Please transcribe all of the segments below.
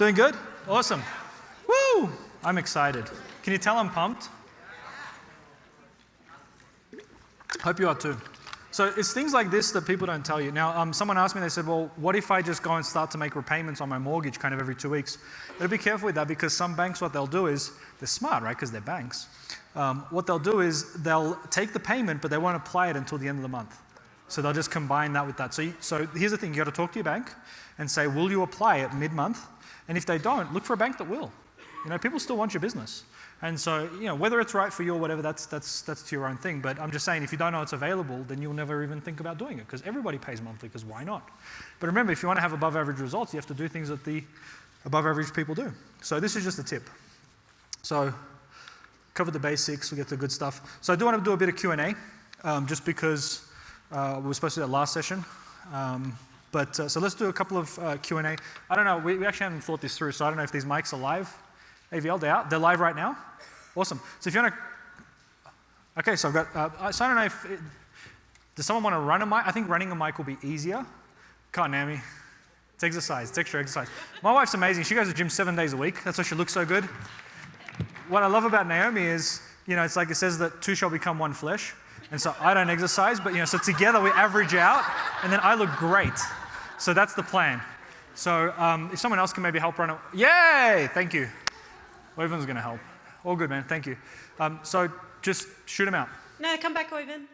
Doing good? Awesome. Woo! I'm excited. Can you tell I'm pumped? Hope you are too. So it's things like this that people don't tell you. Now, someone asked me, they said, well, what if I just go and start to make repayments on my mortgage kind of every 2 weeks? But be careful with that, because some banks, what they'll do is, they're smart, right, because they're banks. What they'll do is they'll take the payment, but they won't apply it until the end of the month. So they'll just combine that with that. So here's the thing, you got to talk to your bank and say, will you apply it mid-month? And if they don't, look for a bank that will. People still want your business. And so, whether it's right for you or whatever, that's to your own thing. But I'm just saying, if you don't know it's available, then you'll never even think about doing it, because everybody pays monthly, because why not? But remember, if you want to have above average results, you have to do things that the above average people do. So this is just a tip. So cover the basics, we get to the good stuff. So I do want to do a bit of Q&A, just because we were supposed to do that last session. So let's do a couple of Q&A. I don't know, we actually haven't thought this through, so I don't know if these mics are live. AVL, they're live right now? Awesome. So if you want to, okay, so I've got, so I don't know if, does someone want to run a mic? I think running a mic will be easier. Come on, Naomi. It's exercise, it's extra exercise. My wife's amazing. She goes to the gym 7 days a week. That's why she looks so good. What I love about Naomi is, it's like it says that two shall become one flesh. And so I don't exercise, but so together we average out, and then I look great. So that's the plan. So if someone else can maybe help run it. Yay! Thank you. Oivin's going to help. All good, man. Thank you. So just shoot him out. No, come back, Oivin.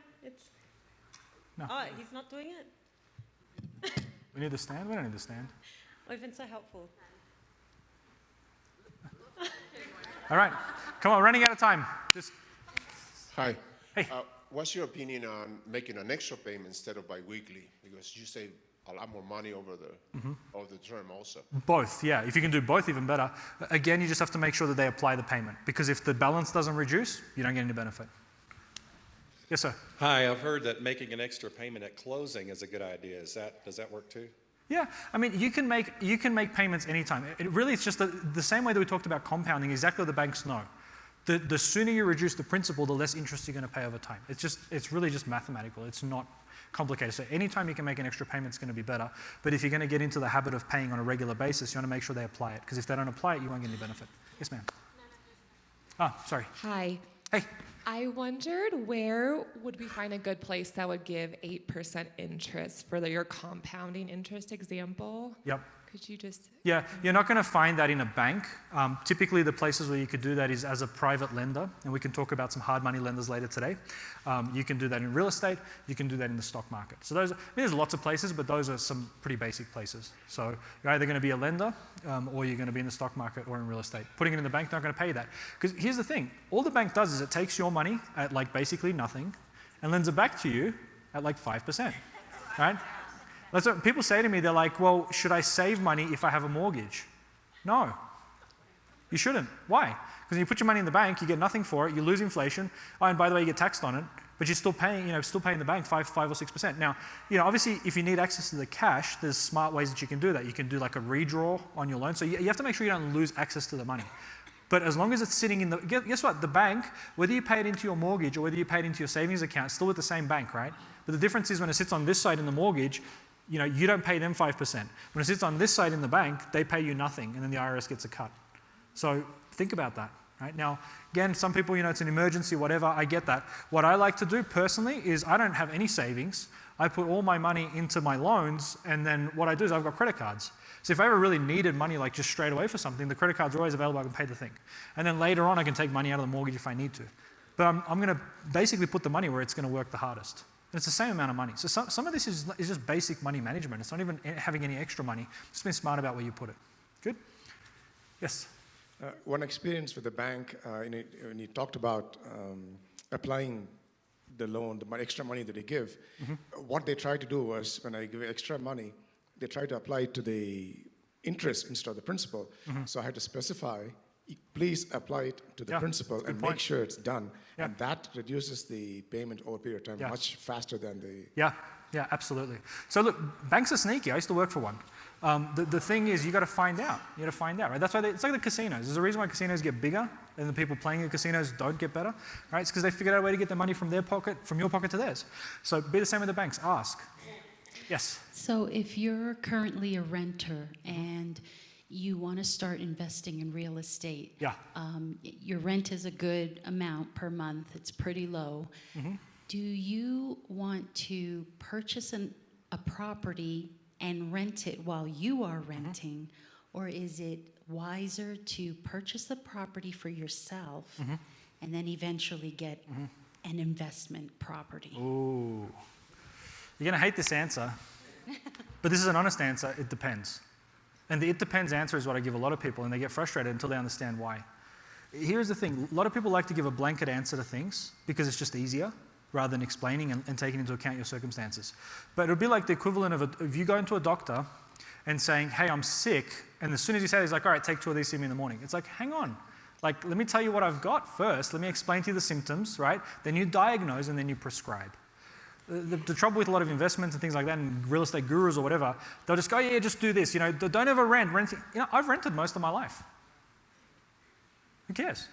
No. Oh, he's not doing it? We need the stand? We don't need the stand. Oivin's so helpful. All right. Come on, running out of time. Just. Hi. Hey. What's your opinion on making an extra payment instead of biweekly? Because you save a lot more money over the term also. Both, yeah. If you can do both, even better. Again, you just have to make sure that they apply the payment, because if the balance doesn't reduce, you don't get any benefit. Yes, sir. Hi, I've heard that making an extra payment at closing is a good idea. Does that work too? Yeah, I mean, you can make payments anytime. It's just the same way that we talked about compounding, exactly what the banks know. The sooner you reduce the principal, the less interest you're going to pay over time. It's really just mathematical. It's not complicated. So anytime you can make an extra payment, it's going to be better. But if you're going to get into the habit of paying on a regular basis, you want to make sure they apply it. Because if they don't apply it, you won't get any benefit. Yes, ma'am. Sorry. Hi. Hey. I wondered, where would we find a good place that would give 8% interest for your compounding interest example? Yep. Could you just... Yeah, you're not going to find that in a bank. Typically, the places where you could do that is as a private lender, and we can talk about some hard money lenders later today. You can do that in real estate. You can do that in the stock market. So there's lots of places, but those are some pretty basic places. So you're either going to be a lender, or you're going to be in the stock market or in real estate. Putting it in the bank, not going to pay you that. Because here's the thing. All the bank does is it takes your money at basically nothing and lends it back to you at 5%, right? That's what people say to me. They're like, well, should I save money if I have a mortgage? No, you shouldn't. Why? Because when you put your money in the bank, you get nothing for it. You lose inflation. Oh, and by the way, you get taxed on it, but you're still paying, the bank 5 or 6%. Now, obviously, if you need access to the cash, there's smart ways that you can do that. You can do a redraw on your loan. So you have to make sure you don't lose access to the money. But as long as it's sitting in guess what? The bank, whether you pay it into your mortgage or whether you pay it into your savings account, it's still with the same bank, right? But the difference is when it sits on this side in the mortgage, you don't pay them 5%. When it sits on this side in the bank, they pay you nothing, and then the IRS gets a cut. So think about that, right? Now, again, some people, it's an emergency, whatever, I get that. What I like to do personally is I don't have any savings. I put all my money into my loans, and then what I do is I've got credit cards. So if I ever really needed money, just straight away for something, the credit cards are always available, I can pay the thing. And then later on, I can take money out of the mortgage if I need to. But I'm going to basically put the money where it's going to work the hardest. And it's the same amount of money. So some of this is just basic money management. It's not even having any extra money. Just being smart about where you put it. Good? Yes? One experience with the bank, when you talked about applying the loan, the extra money that they give, what they try to do was, when I give extra money, they try to apply it to the interest instead of the principal. So I had to specify, please apply it to the principal and make sure it's done. Yeah. And that reduces the payment over a period of time much faster than the... Yeah, absolutely. So look, banks are sneaky. I used to work for one. The thing is, you got to find out. You got to find out, right? That's why it's like the casinos. There's a reason why casinos get bigger and the people playing in casinos don't get better, right? It's because they figured out a way to get their money from their pocket, from your pocket to theirs. So be the same with the banks. Ask. Yes? So if you're currently a renter and you want to start investing in real estate. Yeah. Your rent is a good amount per month. It's pretty low. Do you want to purchase a property and rent it while you are renting, or is it wiser to purchase the property for yourself and then eventually get an investment property? Ooh. You're going to hate this answer, but this is an honest answer. It depends. And the it depends answer is what I give a lot of people, and they get frustrated until they understand why. Here's the thing. A lot of people like to give a blanket answer to things because it's just easier rather than explaining and taking into account your circumstances. But it would be like the equivalent of you going to a doctor and saying, hey, I'm sick, and as soon as you say it, he's like, all right, take 2 of these, see me in the morning. It's like, hang on. Like, let me tell you what I've got first. Let me explain to you the symptoms, right? Then you diagnose, and then you prescribe. The trouble with a lot of investments and things like that, and real estate gurus or whatever, they'll just go, yeah, just do this. You know, don't ever rent. You know, I've rented most of my life. Who cares?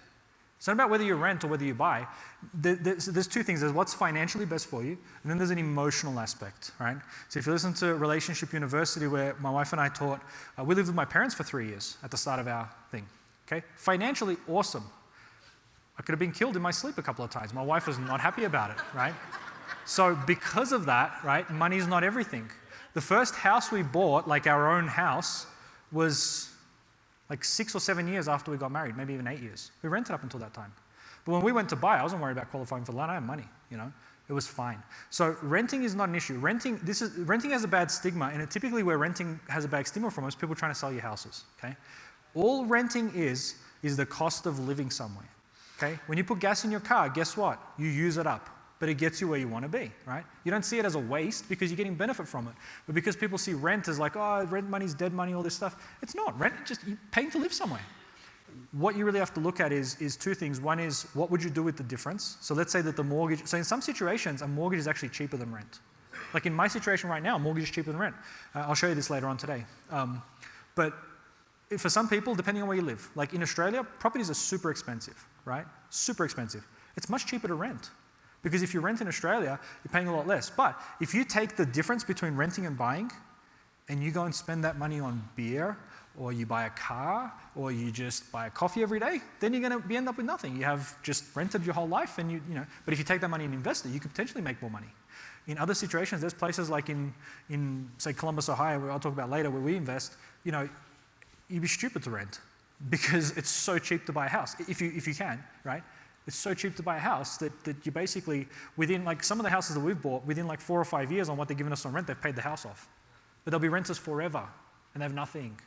It's not about whether you rent or whether you buy. There's 2 things. There's what's financially best for you, and then there's an emotional aspect, right? So if you listen to Relationship University, where my wife and I taught, we lived with my parents for 3 years at the start of our thing. Okay, financially awesome. I could have been killed in my sleep a couple of times. My wife was not happy about it, right? So because of that, right, money is not everything. The first house we bought, like our own house, was like 6 or 7 years after we got married, maybe even 8 years. We rented up until that time. But when we went to buy, I wasn't worried about qualifying for the loan. I had money, you know. It was fine. So renting is not an issue. Renting has a bad stigma, and typically where renting has a bad stigma from is people trying to sell you houses, okay? All renting is the cost of living somewhere, okay? When you put gas in your car, guess what? You use it up, but it gets you where you want to be, right? You don't see it as a waste because you're getting benefit from it. But because people see rent as like, oh, rent money's dead money, all this stuff, it's not. Rent, you're paying to live somewhere. What you really have to look at is 2 things. One is, what would you do with the difference? So let's say that the mortgage, so in some situations, a mortgage is actually cheaper than rent. Like in my situation right now, a mortgage is cheaper than rent. I'll show you this later on today. But for some people, depending on where you live, like in Australia, properties are super expensive, right? Super expensive. It's much cheaper to rent. Because if you rent in Australia, you're paying a lot less. But if you take the difference between renting and buying, and you go and spend that money on beer, or you buy a car, or you just buy a coffee every day, then you're going to end up with nothing. You have just rented your whole life, and you know. But if you take that money and invest it, you could potentially make more money. In other situations, there's places like in say Columbus, Ohio, where I'll talk about later, where we invest. You know, you'd be stupid to rent because it's so cheap to buy a house if you can, right? It's so cheap to buy a house that you basically, within like some of the houses that we've bought, within like 4 or 5 years on what they're giving us on rent, they've paid the house off. But they'll be renters forever and they have nothing,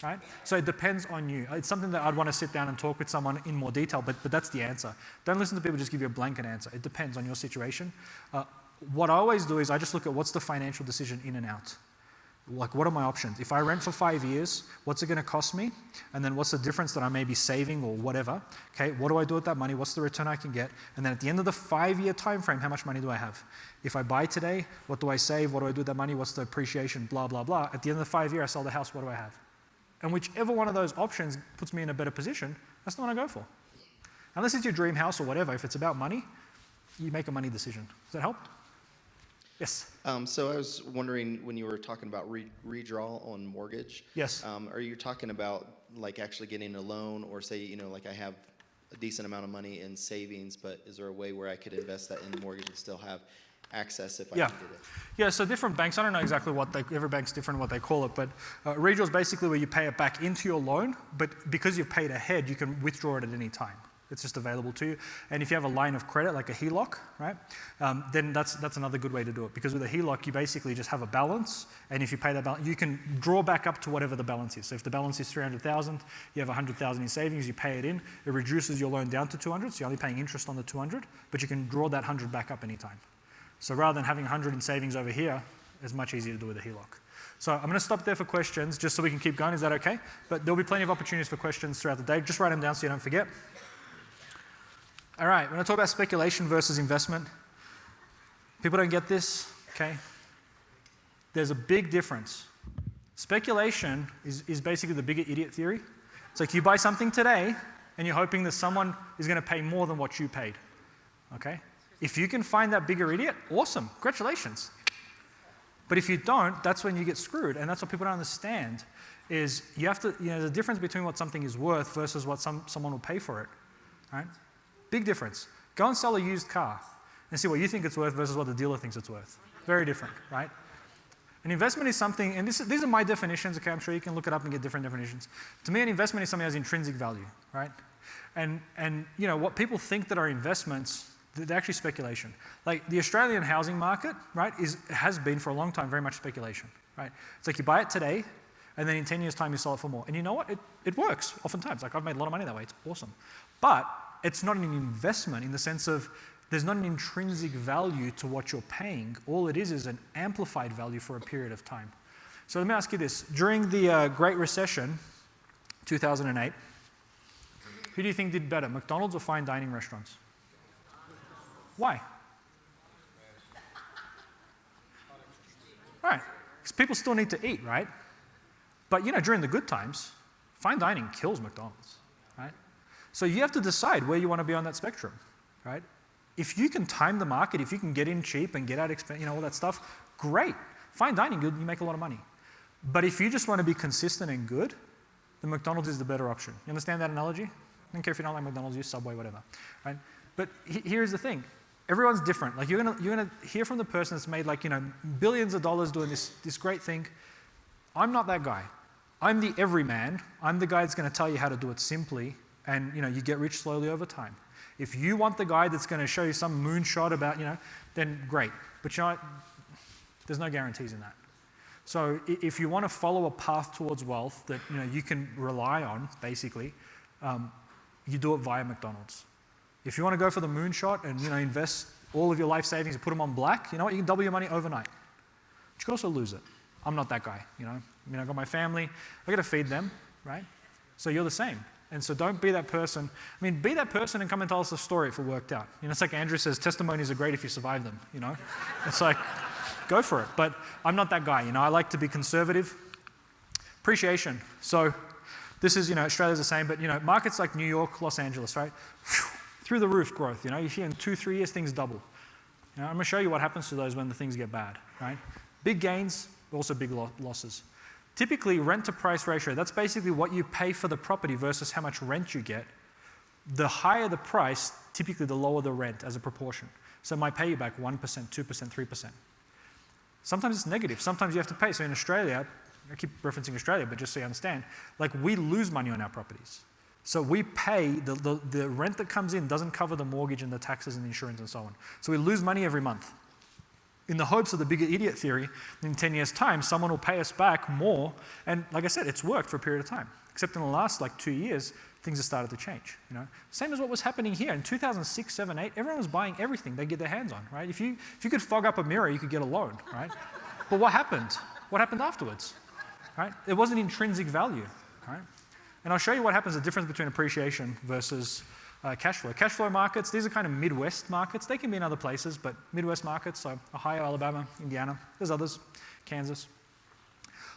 right? So it depends on you. It's something that I'd want to sit down and talk with someone in more detail, but that's the answer. Don't listen to people just give you a blanket answer. It depends on your situation. What I always do is I just look at what's the financial decision in and out. Like, what are my options? If I rent for 5 years, what's it going to cost me? And then what's the difference that I may be saving or whatever? Okay, what do I do with that money? What's the return I can get? And then at the end of the 5-year time frame, how much money do I have? If I buy today, what do I save? What do I do with that money? What's the appreciation? Blah, blah, blah. At the end of the 5 year, I sell the house. What do I have? And whichever one of those options puts me in a better position, that's the one I go for. Unless it's your dream house or whatever, if it's about money, you make a money decision. Does that help? Yes. So I was wondering, when you were talking about redraw on mortgage. Yes. Are you talking about like actually getting a loan, or say, you know, like I have a decent amount of money in savings, but is there a way where I could invest that in the mortgage and still have access if I needed it? Yeah, so different banks, I don't know exactly every bank's different what they call it, but redraw is basically where you pay it back into your loan, but because you've paid ahead, you can withdraw it at any time. It's just available to you. And if you have a line of credit, like a HELOC, right, then that's another good way to do it. Because with a HELOC, you basically just have a balance, and if you pay that balance, you can draw back up to whatever the balance is. So if the balance is 300,000, you have 100,000 in savings, you pay it in, it reduces your loan down to 200, so you're only paying interest on the 200, but you can draw that 100 back up anytime. So rather than having 100 in savings over here, it's much easier to do with a HELOC. So I'm going to stop there for questions, just so we can keep going. Is that okay? But there'll be plenty of opportunities for questions throughout the day. Just write them down so you don't forget. All right, we're going to talk about speculation versus investment. People don't get this, okay? There's a big difference. Speculation is basically the bigger idiot theory. It's like you buy something today and you're hoping that someone is going to pay more than what you paid, okay? If you can find that bigger idiot, awesome, congratulations. But if you don't, that's when you get screwed. And that's what people don't understand is you have to, the difference between what something is worth versus what someone will pay for it, right? Big difference. Go and sell a used car and see what you think it's worth versus what the dealer thinks it's worth. Very different, right? An investment is something, and these are my definitions, okay, I'm sure you can look it up and get different definitions. To me, an investment is something that has intrinsic value, right? And what people think that are investments, they're actually speculation. Like the Australian housing market, right, has been for a long time very much speculation, right? It's like you buy it today, and then in 10 years' time you sell it for more. And you know what? It works oftentimes. Like I've made a lot of money that way. It's awesome. But it's not an investment in the sense of there's not an intrinsic value to what you're paying. All it is an amplified value for a period of time. So let me ask you this. During the Great Recession, 2008, who do you think did better, McDonald's or fine dining restaurants? Why? Right, because people still need to eat, right? But during the good times, fine dining kills McDonald's, right? So you have to decide where you want to be on that spectrum, right? If you can time the market, if you can get in cheap and get out expensive, all that stuff, great. Fine dining, you make a lot of money. But if you just want to be consistent and good, then McDonald's is the better option. You understand that analogy? I don't care if you don't like McDonald's, use Subway, whatever, right? But here's the thing. Everyone's different. Like you're gonna hear from the person that's made billions of dollars doing this great thing. I'm not that guy. I'm the everyman. I'm the guy that's going to tell you how to do it simply, and you get rich slowly over time. If you want the guy that's going to show you some moonshot about, then great. But there's no guarantees in that. So if you want to follow a path towards wealth that you can rely on, basically, you do it via McDonald's. If you want to go for the moonshot and invest all of your life savings and put them on black, you know what? You can double your money overnight. But you can also lose it. I'm not that guy. I've got my family. I got to feed them, right? So you're the same. And so don't be that person. Be that person and come and tell us a story if it worked out. It's like Andrew says, testimonies are great if you survive them, It's like, go for it. But I'm not that guy, I like to be conservative. Appreciation. So this is, Australia's the same, but, markets like New York, Los Angeles, right? Through the roof growth, you see in 2-3 years, things double. I'm going to show you what happens to those when the things get bad, right? Big gains, also big losses. Typically, rent to price ratio, that's basically what you pay for the property versus how much rent you get. The higher the price, typically the lower the rent as a proportion. So it might pay you back 1%, 2%, 3%. Sometimes it's negative. Sometimes you have to pay. So in Australia, I keep referencing Australia, but just so you understand, we lose money on our properties. So we pay, the rent that comes in doesn't cover the mortgage and the taxes and the insurance and so on. So we lose money every month. In the hopes of the bigger idiot theory, in 10 years' time, someone will pay us back more. And like I said, it's worked for a period of time. Except in the last 2 years, things have started to change. Same as what was happening here. In 2006, 7, 8, everyone was buying everything they get their hands on, right? If you could fog up a mirror, you could get a loan, right? But what happened? What happened afterwards, right? It wasn't intrinsic value, right? And I'll show you what happens, the difference between appreciation versus cash flow. Cash flow markets, these are kind of Midwest markets. They can be in other places, but Midwest markets, so Ohio, Alabama, Indiana. There's others, Kansas.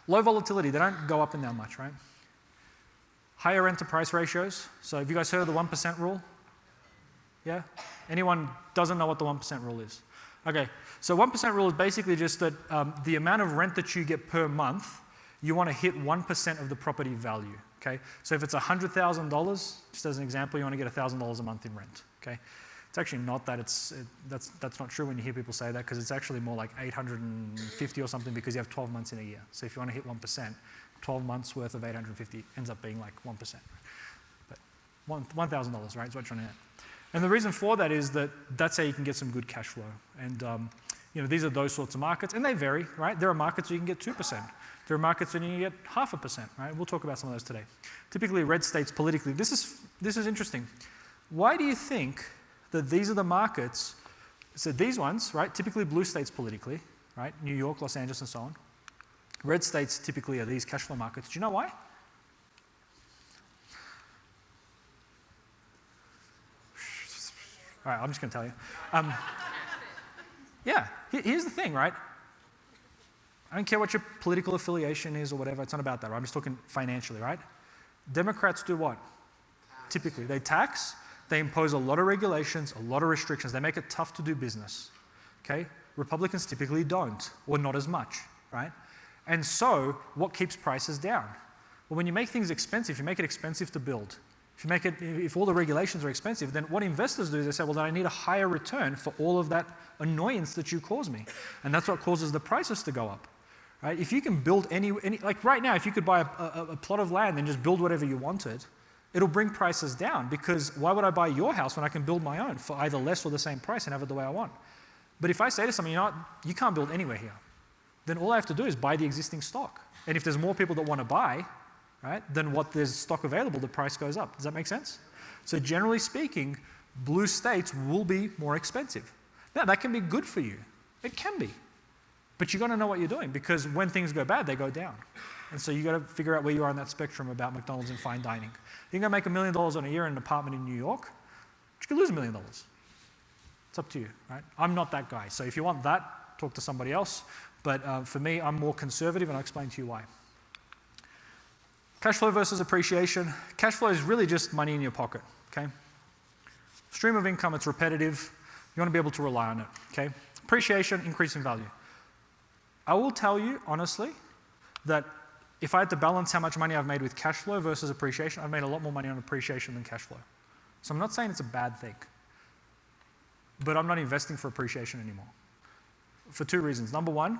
Low volatility, they don't go up and down much, right? Higher rent to price ratios. So have you guys heard of the 1% rule? Yeah? Anyone doesn't know what the 1% rule is? Okay, so 1% rule is basically just that the amount of rent that you get per month, you want to hit 1% of the property value. Okay, so if it's $100,000, just as an example, you want to get $1,000 a month in rent. Okay, it's actually not that. That's not true when you hear people say that, because it's actually more like 850 or something, because you have 12 months in a year. So if you want to hit 1%, 12 months worth of 850 ends up being like 1%. But $1,000, right? Is what you're trying to hit. And the reason for that is that's how you can get some good cash flow. And these are those sorts of markets, and they vary, right? There are markets where you can get 2%. There are markets where you can get 0.5%, right? We'll talk about some of those today. Typically, red states politically. This is interesting. Why do you think that these are the markets? So these ones, right? Typically blue states politically, right? New York, Los Angeles, and so on. Red states typically are these cash flow markets. Do you know why? All right, I'm just going to tell you. Yeah, here's the thing, right? I don't care what your political affiliation is or whatever. It's not about that, right? I'm just talking financially, right? Democrats do what? Typically, they tax, they impose a lot of regulations, a lot of restrictions. They make it tough to do business, okay? Republicans typically don't, or not as much, right? And so, what keeps prices down? Well, when you make things expensive, you make it expensive to build. If all the regulations are expensive, then what investors do is they say, well, then I need a higher return for all of that annoyance that you cause me. And that's what causes the prices to go up, right? If you can build like right now, if you could buy a plot of land and just build whatever you wanted, it'll bring prices down, because why would I buy your house when I can build my own for either less or the same price and have it the way I want? But if I say to someone, you know what, you can't build anywhere here, then all I have to do is buy the existing stock. And if there's more people that want to buy, right, then what there's stock available, the price goes up. Does that make sense? So generally speaking, blue states will be more expensive. Now, that can be good for you. It can be. But you've got to know what you're doing, because when things go bad, they go down. And so you've got to figure out where you are on that spectrum about McDonald's and fine dining. You can go make $1 million on a year in an apartment in New York, but you could lose $1 million. It's up to you, right? I'm not that guy. So if you want that, talk to somebody else. But for me, I'm more conservative, and I'll explain to you why. Cash flow versus appreciation. Cash flow is really just money in your pocket, okay? Stream of income, it's repetitive. You want to be able to rely on it, okay? Appreciation, increase in value. I will tell you, honestly, that if I had to balance how much money I've made with cash flow versus appreciation, I've made a lot more money on appreciation than cash flow. So I'm not saying it's a bad thing, but I'm not investing for appreciation anymore. For two reasons. Number one,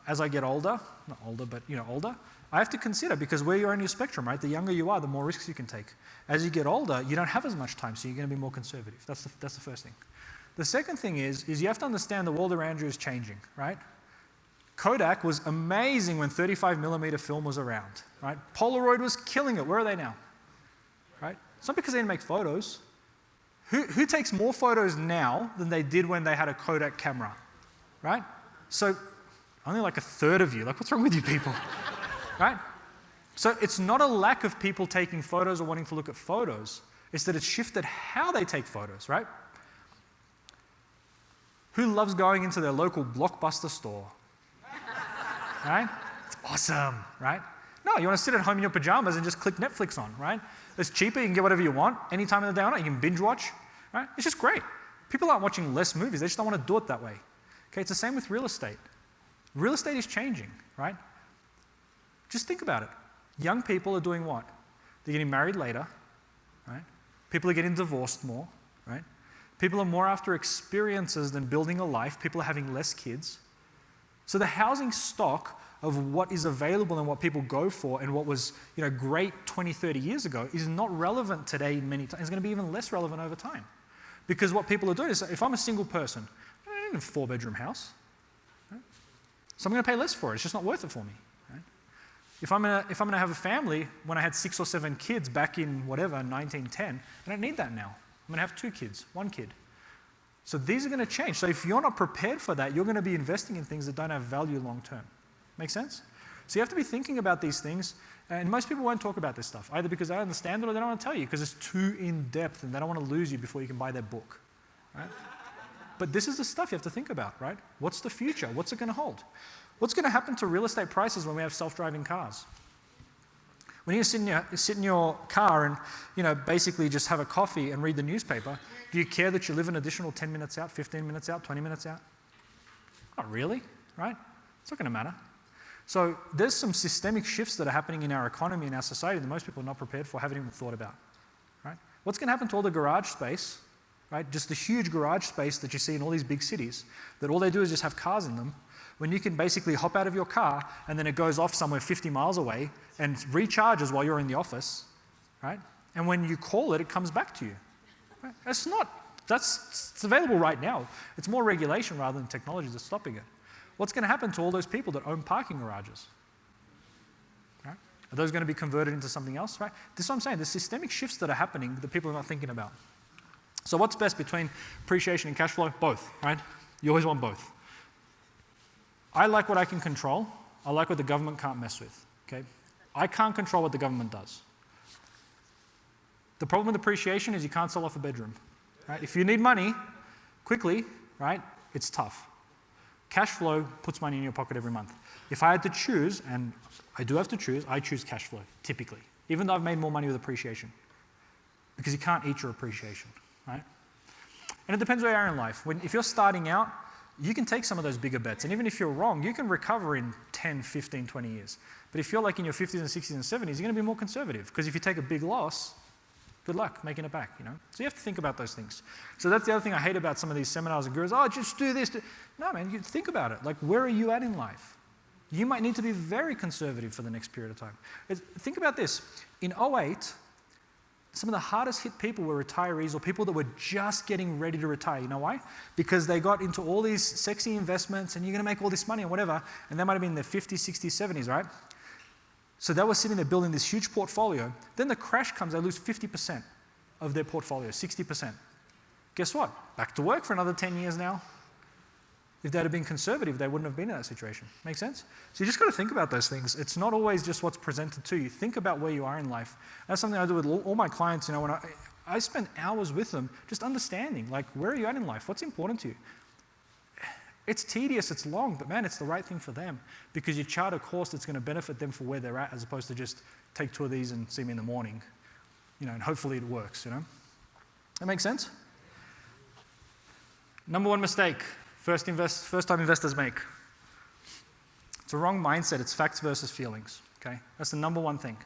as I get older, not older, but older, I have to consider, because where you're on your spectrum, right, the younger you are, the more risks you can take. As you get older, you don't have as much time, so you're going to be more conservative. That's the first thing. The second thing is you have to understand the world around you is changing, right? Kodak was amazing when 35mm film was around, right? Polaroid was killing it. Where are they now? Right? It's not because they didn't make photos. Who takes more photos now than they did when they had a Kodak camera, right? So only like a third of you. Like, what's wrong with you people? Right? So it's not a lack of people taking photos or wanting to look at photos. It's that it's shifted how they take photos, right? Who loves going into their local Blockbuster store? Right? It's awesome, right? No, you want to sit at home in your pajamas and just click Netflix on, right? It's cheaper, you can get whatever you want, any time of the day on it, you can binge watch, right? It's just great. People aren't watching less movies, they just don't want to do it that way. Okay, it's the same with real estate. Real estate is changing, right? Just think about it. Young people are doing what? They're getting married later, right? People are getting divorced more, right? People are more after experiences than building a life. People are having less kids. So the housing stock of what is available and what people go for and what was great 20, 30 years ago is not relevant today many times. It's going to be even less relevant over time. Because what people are doing is, if I'm a single person, I don't need a 4-bedroom house. Right? So I'm going to pay less for it. It's just not worth it for me. Right? If I'm going to have a family, when I had 6 or 7 kids back in 1910, I don't need that now. I'm going to have 2 kids, 1 kid. So these are going to change. So if you're not prepared for that, you're going to be investing in things that don't have value long term. Make sense? So you have to be thinking about these things, and most people won't talk about this stuff, either because they don't understand it or they don't want to tell you because it's too in-depth and they don't want to lose you before you can buy their book. Right? But this is the stuff you have to think about, right? What's the future? What's it going to hold? What's going to happen to real estate prices when we have self-driving cars? When you sit in your car and basically just have a coffee and read the newspaper, do you care that you live an additional 10 minutes out, 15 minutes out, 20 minutes out? Not really, right? It's not going to matter. So there's some systemic shifts that are happening in our economy and our society that most people are not prepared for, haven't even thought about, right? What's going to happen to all the garage space, right? Just the huge garage space that you see in all these big cities, that all they do is just have cars in them, when you can basically hop out of your car and then it goes off somewhere 50 miles away and recharges while you're in the office, right? And when you call it, it comes back to you. Right? It's available right now. It's more regulation rather than technology that's stopping it. What's going to happen to all those people that own parking garages? Right? Are those going to be converted into something else? Right? This is what I'm saying. There's systemic shifts that are happening that people are not thinking about. So what's best between appreciation and cash flow? Both, right? You always want both. I like what I can control. I like what the government can't mess with. Okay? I can't control what the government does. The problem with appreciation is you can't sell off a bedroom. Right? If you need money quickly, right, it's tough. Cash flow puts money in your pocket every month. If I had to choose, and I do have to choose, I choose cash flow, typically, even though I've made more money with appreciation. Because you can't eat your appreciation, right? And it depends where you are in life. If you're starting out, you can take some of those bigger bets. And even if you're wrong, you can recover in 10, 15, 20 years. But if you're like in your 50s and 60s and 70s, you're going to be more conservative. Because if you take a big loss, good luck making it back, you know? So you have to think about those things. So that's the other thing I hate about some of these seminars and gurus. Oh, just do this. No, man, you think about it. Like, where are you at in life? You might need to be very conservative for the next period of time. Think about this. In 2008, some of the hardest hit people were retirees or people that were just getting ready to retire. You know why? Because they got into all these sexy investments and you're going to make all this money and whatever, and they might have been in their 50s, 60s, 70s, right? So they were sitting there building this huge portfolio. Then the crash comes, they lose 50% of their portfolio, 60%. Guess what? Back to work for another 10 years now. If they'd have been conservative, they wouldn't have been in that situation. Make sense? So you just got to think about those things. It's not always just what's presented to you. Think about where you are in life. That's something I do with all my clients. You know, when I spend hours with them just understanding, like, where are you at in life? What's important to you? It's tedious, it's long, but man, it's the right thing for them because you chart a course that's going to benefit them for where they're at as opposed to just take 2 of these and see me in the morning, you know, and hopefully it works, you know? That makes sense? Number 1 mistake first-time investors make. It's a wrong mindset. It's facts versus feelings, okay? That's the number 1 thing.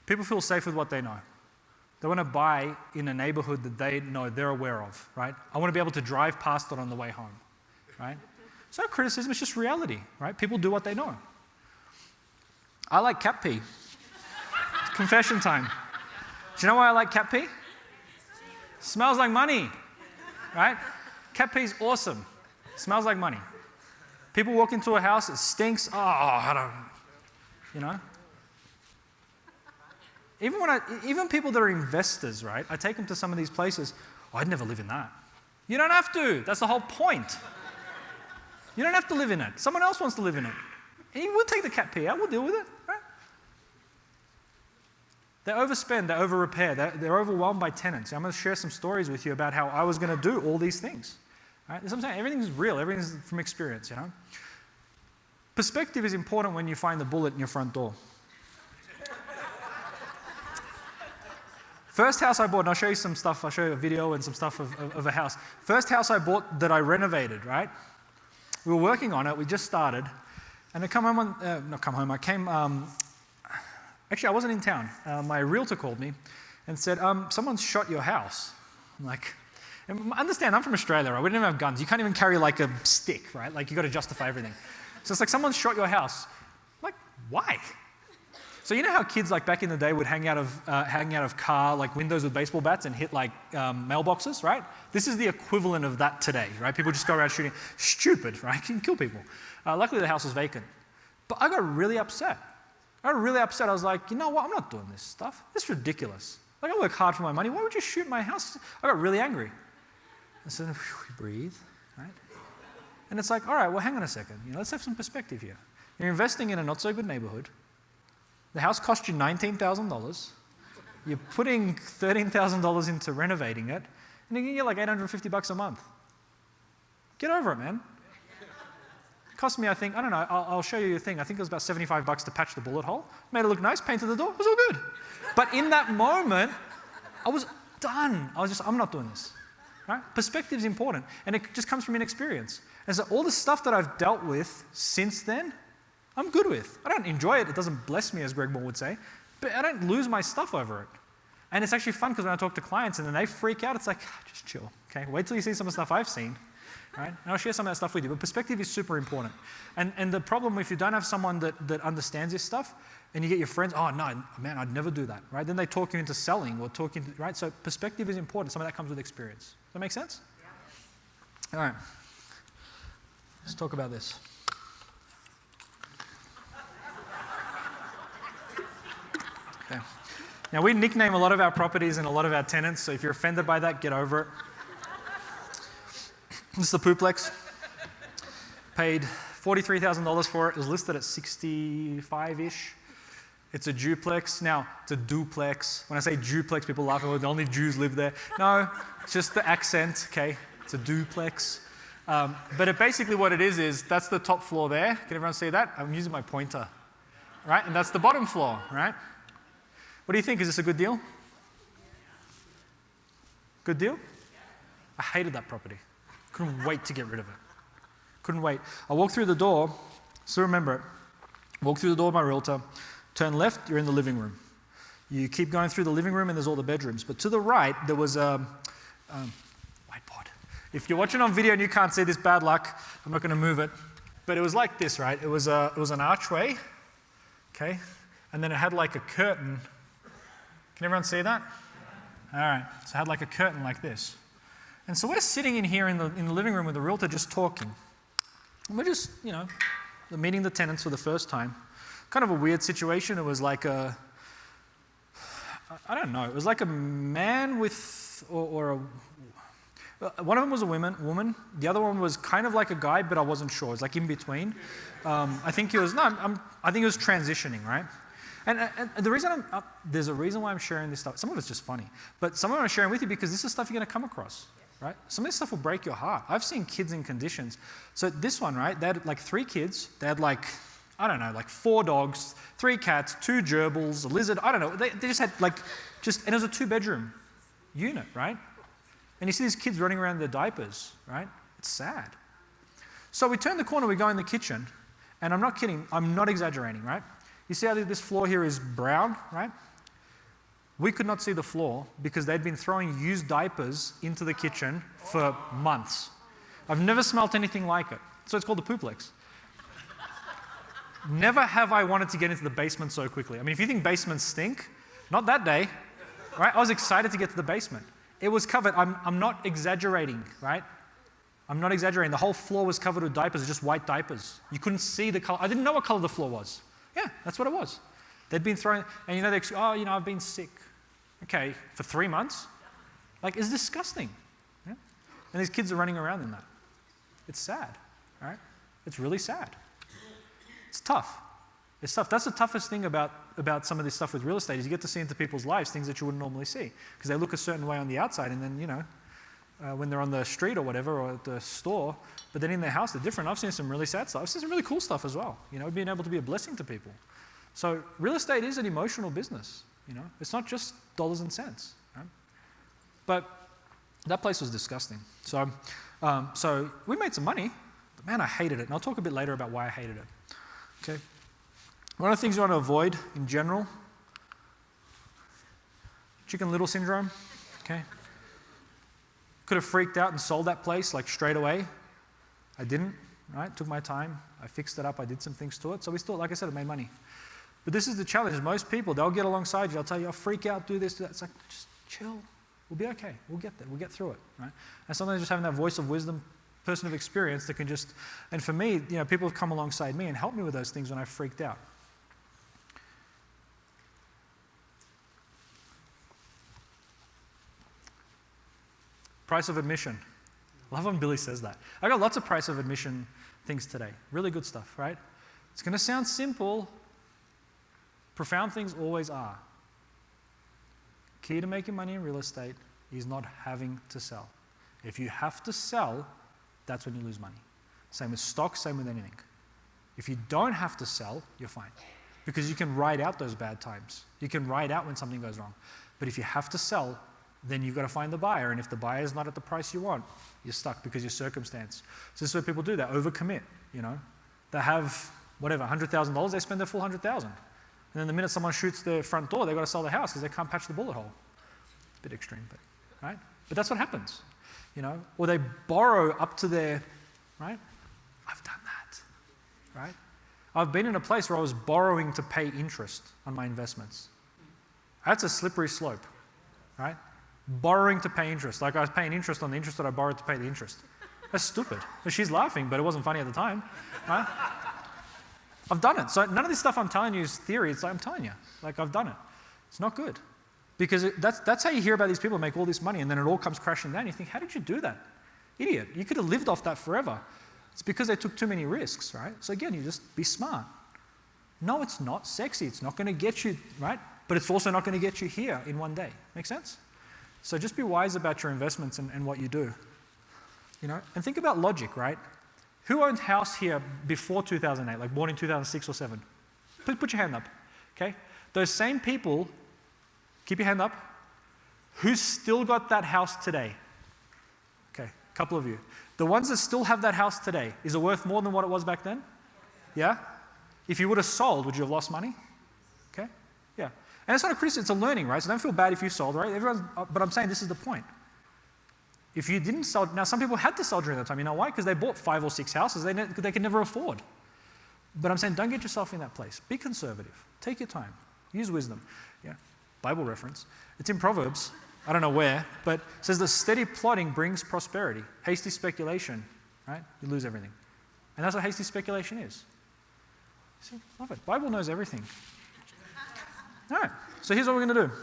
People feel safe with what they know. They want to buy in a neighborhood that they know, they're aware of, right? I want to be able to drive past it on the way home, right? It's not criticism, it's just reality, right? People do what they know. I like cat pee. Confession time. Do you know why I like cat pee? Smells like money, right? Cat pee's awesome. Smells like money. People walk into a house, it stinks. Oh, I don't, you know? Even people that are investors, right? I take them to some of these places. Oh, I'd never live in that. You don't have to. That's the whole point. You don't have to live in it. Someone else wants to live in it. And we'll take the cat pee out. We'll deal with it, right? They overspend. They over-repair. They're overwhelmed by tenants. I'm going to share some stories with you about how I was going to do all these things. Right? That's what I'm saying. Everything's real. Everything's from experience, you know? Perspective is important when you find the bullet in your front door. First house I bought, and I'll show you some stuff, I'll show you a video and some stuff of a house. First house I bought that I renovated, right? We were working on it, we just started, and I actually I wasn't in town. My realtor called me and said, someone's shot your house. I'm like, understand, I'm from Australia, right? We don't even have guns. You can't even carry like a stick, right? Like you got to justify everything. So it's like someone's shot your house. I'm like, why? So you know how kids like back in the day would hang out of car like windows with baseball bats and hit like mailboxes, right? This is the equivalent of that today, right? People just go around shooting. Stupid, right? You can kill people. Luckily the house was vacant. But I got really upset. I was like, you know what? I'm not doing this stuff. This is ridiculous. Like I work hard for my money. Why would you shoot my house? I got really angry. I said, breathe, right? And it's like, all right, well, hang on a second. You know, let's have some perspective here. You're investing in a not so good neighborhood. The house cost you $19,000. You're putting $13,000 into renovating it, and you can get like $850 a month. Get over it, man. It cost me, I think, I don't know, I'll show you a thing. I think it was about $75 to patch the bullet hole. Made it look nice, painted the door, it was all good. But in that moment, I was done. I'm not doing this. Right? Perspective is important, and it just comes from inexperience. And so all the stuff that I've dealt with since then, I'm good with. I don't enjoy it. It doesn't bless me, as Greg Moore would say, but I don't lose my stuff over it. And it's actually fun because when I talk to clients and then they freak out, it's like, just chill, okay? Wait till you see some of the stuff I've seen, right? And I'll share some of that stuff with you. But perspective is super important. And the problem if you don't have someone that understands this stuff and you get your friends, oh, no, man, I'd never do that, right? Then they talk you into selling or right? So perspective is important. Some of that comes with experience. Does that make sense? Yeah. All right. Let's talk about this. Okay. Now, we nickname a lot of our properties and a lot of our tenants, so if you're offended by that, get over it. This is the Pooplex. Paid $43,000 for it. It was listed at 65-ish. It's a duplex. Now, it's a duplex. When I say duplex, people laugh, oh, only Jews live there. No, it's just the accent, okay? It's a duplex. But basically what it is that's the top floor there. Can everyone see that? I'm using my pointer, right? And that's the bottom floor, right? What do you think? Is this a good deal? Good deal? I hated that property. Couldn't wait to get rid of it. Couldn't wait. I walked through the door, still remember it. Walk through the door of my realtor, turn left, you're in the living room. You keep going through the living room and there's all the bedrooms. But to the right, there was a whiteboard. If you're watching on video and you can't see this, bad luck. I'm not going to move it. But it was like this, right? It was an archway, okay? And then it had like a curtain. Can everyone see that? All right. So it had like a curtain like this. And so we're sitting in here in the living room with the realtor just talking. And we're just, meeting the tenants for the first time. Kind of a weird situation. It was like I don't know. It was like a man with, one of them was a woman. The other one was kind of like a guy, but I wasn't sure. It was like in between. I think he was, I think he was transitioning, right? And the reason there's a reason why I'm sharing this stuff. Some of it's just funny, but some of it I'm sharing with you because this is stuff you're going to come across, right? Some of this stuff will break your heart. I've seen kids in conditions. So this one, right? They had like 3 kids. They had like 4 dogs, 3 cats, 2 gerbils, a lizard. I don't know. They just had and it was a 2-bedroom unit, right? And you see these kids running around in their diapers, right? It's sad. So we turn the corner, we go in the kitchen, and I'm not kidding. I'm not exaggerating, right? You see how this floor here is brown, right? We could not see the floor because they'd been throwing used diapers into the kitchen for months. I've never smelt anything like it. So it's called the Pooplex. Never have I wanted to get into the basement so quickly. I mean, if you think basements stink, not that day, right? I was excited to get to the basement. It was covered. I'm not exaggerating, right? I'm not exaggerating. The whole floor was covered with diapers, just white diapers. You couldn't see the color. I didn't know what color the floor was. Yeah, that's what it was. They'd been throwing, and I've been sick. Okay, for 3 months? Like, it's disgusting. Yeah? And these kids are running around in that. It's sad, right? It's really sad. It's tough. It's tough. That's the toughest thing about some of this stuff with real estate is you get to see into people's lives things that you wouldn't normally see because they look a certain way on the outside and then, when they're on the street or whatever or at the store, but then in their house they're different. I've seen some really sad stuff. I've seen some really cool stuff as well, being able to be a blessing to people. So real estate is an emotional business, It's not just dollars and cents, right? But that place was disgusting. So we made some money, but man, I hated it. And I'll talk a bit later about why I hated it. Okay. One of the things you want to avoid in general, Chicken Little syndrome, okay? Could have freaked out and sold that place like straight away. I didn't, right? Took my time. I fixed it up. I did some things to it. So we still, like I said, I made money. But this is the challenge. Most people, they'll get alongside you. They'll tell you, I'll freak out, do this, do that. It's like, just chill. We'll be okay. We'll get there. We'll get through it, right? And sometimes just having that voice of wisdom, person of experience that can just, and for me, people have come alongside me and helped me with those things when I freaked out. Price of admission. I love when Billy says that. I got lots of price of admission things today. Really good stuff, right? It's going to sound simple. Profound things always are. Key to making money in real estate is not having to sell. If you have to sell, that's when you lose money. Same with stocks, same with anything. If you don't have to sell, you're fine. Because you can ride out those bad times. You can ride out when something goes wrong. But if you have to sell, then you've got to find the buyer. And if the buyer is not at the price you want, you're stuck because your circumstance. So this is what people do. They overcommit, They have, $100,000, they spend their full $100,000. And then the minute someone shoots their front door, they've got to sell the house because they can't patch the bullet hole. It's a bit extreme, but, right? But that's what happens, Or they borrow up to their, right? I've done that, right? I've been in a place where I was borrowing to pay interest on my investments. That's a slippery slope, right? Borrowing to pay interest. Like I was paying interest on the interest that I borrowed to pay the interest. That's stupid. She's laughing, but it wasn't funny at the time, right? I've done it. So none of this stuff I'm telling you is theory. It's like I'm telling you. Like I've done it. It's not good. Because that's how you hear about these people make all this money and then it all comes crashing down. You think, how did you do that? Idiot. You could have lived off that forever. It's because they took too many risks, right? So again, you just be smart. No, it's not sexy. It's not going to get you, right? But it's also not going to get you here in one day. Make sense? So just be wise about your investments and what you do. And think about logic, right? Who owned house here before 2008, like born in 2006 or 7? Put your hand up, okay? Those same people, keep your hand up, who's still got that house today? Okay, a couple of you. The ones that still have that house today, is it worth more than what it was back then? Yeah? If you would have sold, would you have lost money? Okay? Yeah. And it's not a criticism, it's a learning, right? So don't feel bad if you sold, right? But I'm saying this is the point. If you didn't sell, now some people had to sell during that time. You know why? Because they bought 5 or 6 houses they could never afford. But I'm saying don't get yourself in that place. Be conservative. Take your time. Use wisdom. Yeah. Bible reference. It's in Proverbs. I don't know where, but it says that steady plotting brings prosperity. Hasty speculation, right? You lose everything. And that's what hasty speculation is. See, love it. Bible knows everything. All right, so here's what we're going to do.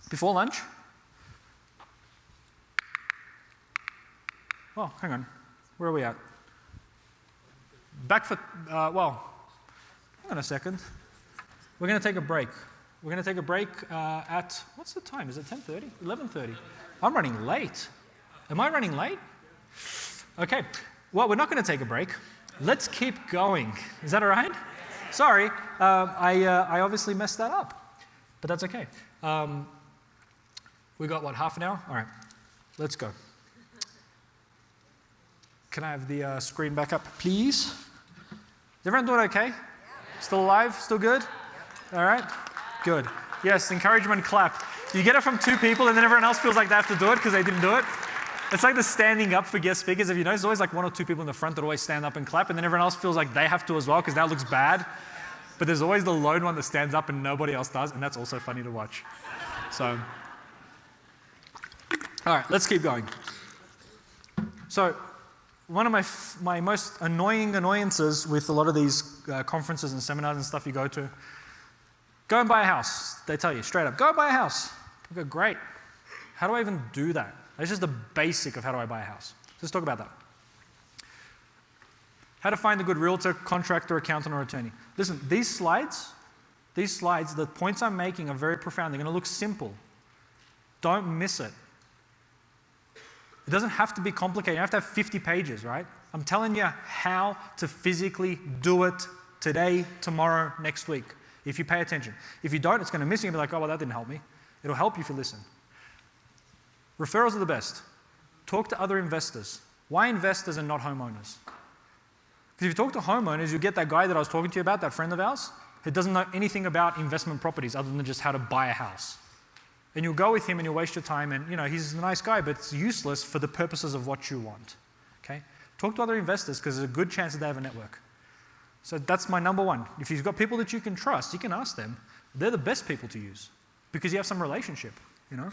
Before lunch, well, hang on. Where are we at? Back for, hang on a second. We're going to take a break. We're going to take a break at, what's the time? Is it 10:30? 11:30? I'm running late. Am I running late? Okay. Well, we're not going to take a break. Let's keep going. Is that all right? Sorry. I obviously messed that up. But that's okay. We got, what, half an hour? All right. Let's go. Can I have the screen back up, please? Is everyone doing okay? Still alive? Still good? All right. Good. Yes, encouragement clap. You get it from 2 people and then everyone else feels like they have to do it because they didn't do it. It's like the standing up for guest speakers. If you know, there's always like 1 or 2 people in the front that always stand up and clap, and then everyone else feels like they have to as well because that looks bad. But there's always the lone one that stands up and nobody else does, and that's also funny to watch. So, all right, let's keep going. So, one of my most annoying annoyances with a lot of these conferences and seminars and stuff you go to, go and buy a house. They tell you straight up, go buy a house. You go, great. How do I even do that? That's just the basic of how do I buy a house. Let's talk about that. How to find a good realtor, contractor, accountant, or attorney. Listen, these slides, the points I'm making are very profound. They're going to look simple. Don't miss it. It doesn't have to be complicated. You have to have 50 pages, right? I'm telling you how to physically do it today, tomorrow, next week, if you pay attention. If you don't, it's going to miss you and be like, oh, well, that didn't help me. It'll help you if you listen. Referrals are the best. Talk to other investors. Why investors and not homeowners? Because if you talk to homeowners, you get that guy that I was talking to you about, that friend of ours, who doesn't know anything about investment properties other than just how to buy a house. And you'll go with him and you'll waste your time, and you know, he's a nice guy, but it's useless for the purposes of what you want. Okay? Talk to other investors because there's a good chance that they have a network. So that's my number one. If you've got people that you can trust, you can ask them. They're the best people to use because you have some relationship, you know?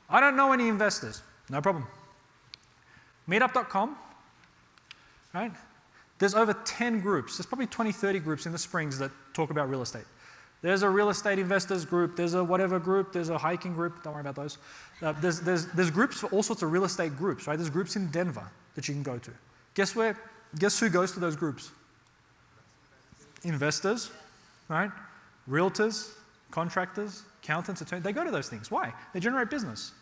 I don't know any investors. No problem. Meetup.com, right? There's over 10 groups. There's probably 20, 30 groups in the Springs that talk about real estate. There's a real estate investors group. There's a whatever group. There's a hiking group. Don't worry about those. There's groups for all sorts of real estate groups, right? There's groups in Denver that you can go to. Guess who goes to those groups? Investors, right? Realtors, contractors, accountants, attorneys. They go to those things. Why? They generate business.